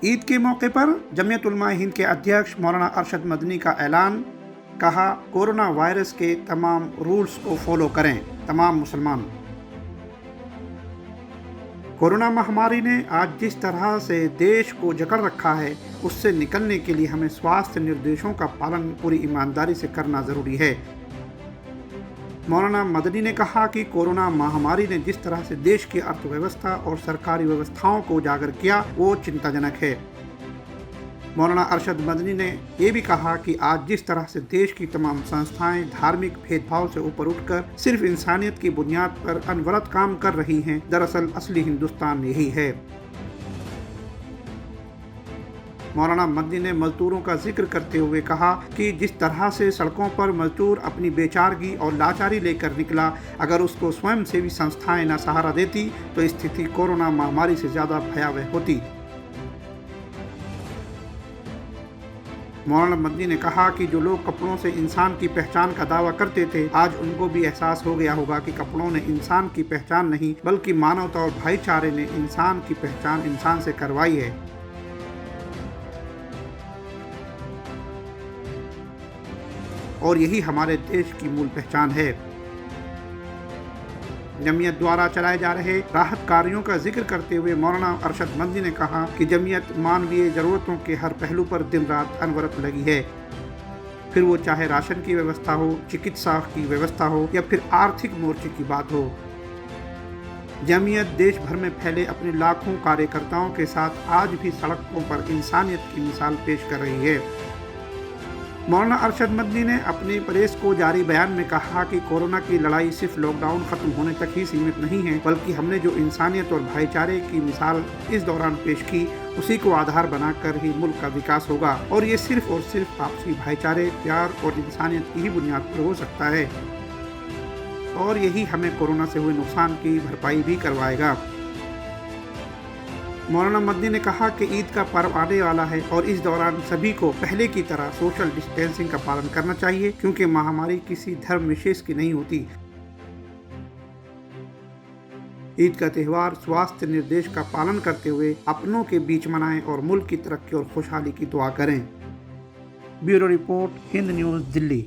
ईद के मौके पर जमीयत उलमा हिंद के अध्यक्ष मौलाना अरशद मदनी का ऐलान। कहा, कोरोना वायरस के तमाम रूल्स को फॉलो करें तमाम मुसलमान। कोरोना महामारी ने आज जिस तरह से देश को जकड़ रखा है, उससे निकलने के लिए हमें स्वास्थ्य निर्देशों का पालन पूरी ईमानदारी से करना ज़रूरी है। मौलाना मदनी ने कहा कि कोरोना महामारी ने जिस तरह से देश की अर्थव्यवस्था और सरकारी व्यवस्थाओं को उजागर किया, वो चिंताजनक है। मौलाना अरशद मदनी ने ये भी कहा कि आज जिस तरह से देश की तमाम संस्थाएं धार्मिक भेदभाव से ऊपर उठकर सिर्फ इंसानियत की बुनियाद पर अनवरत काम कर रही हैं, दरअसल असली हिंदुस्तान यही है। मौलाना मदनी ने मजदूरों का जिक्र करते हुए कहा कि जिस तरह से सड़कों पर मजदूर अपनी बेचारगी और लाचारी लेकर निकला, अगर उसको स्वयंसेवी संस्थाएं न सहारा देती तो स्थिति कोरोना महामारी से ज़्यादा भयावह होती। मौलाना मदनी ने कहा कि जो लोग कपड़ों से इंसान की पहचान का दावा करते थे, आज उनको भी एहसास हो गया होगा कि कपड़ों ने इंसान की पहचान नहीं, बल्कि मानवता और भाईचारे ने इंसान की पहचान इंसान से करवाई है। और यही हमारे देश की मूल पहचान है। जमीयत द्वारा चलाए जा रहे राहत कार्यों का जिक्र करते हुए मौलाना अरशद मदनी ने कहा कि जमीयत मानवीय ज़रूरतों के हर पहलू पर दिन रात अनवरत लगी है, फिर वो चाहे राशन की व्यवस्था हो, चिकित्सा की व्यवस्था हो या फिर आर्थिक मोर्चे की बात हो। जमीयत देश भर में फैले अपने लाखों कार्यकर्ताओं के साथ आज भी सड़कों पर इंसानियत की मिसाल पेश कर रही है। मौलाना अरशद मदनी ने अपने प्रेस को जारी बयान में कहा कि कोरोना की लड़ाई सिर्फ लॉकडाउन खत्म होने तक ही सीमित नहीं है, बल्कि हमने जो इंसानियत और भाईचारे की मिसाल इस दौरान पेश की, उसी को आधार बनाकर ही मुल्क का विकास होगा। और ये सिर्फ और सिर्फ आपसी भाईचारे, प्यार और इंसानियत की ही बुनियाद पर हो सकता है, और यही हमें कोरोना से हुए नुकसान की भरपाई भी करवाएगा। मौलाना मदनी ने कहा कि ईद का पर्व आने वाला है और इस दौरान सभी को पहले की तरह सोशल डिस्टेंसिंग का पालन करना चाहिए, क्योंकि महामारी किसी धर्म विशेष की नहीं होती। ईद का त्यौहार स्वास्थ्य निर्देश का पालन करते हुए अपनों के बीच मनाएं और मुल्क की तरक्की और खुशहाली की दुआ करें। Bureau report, Hind news, Delhi.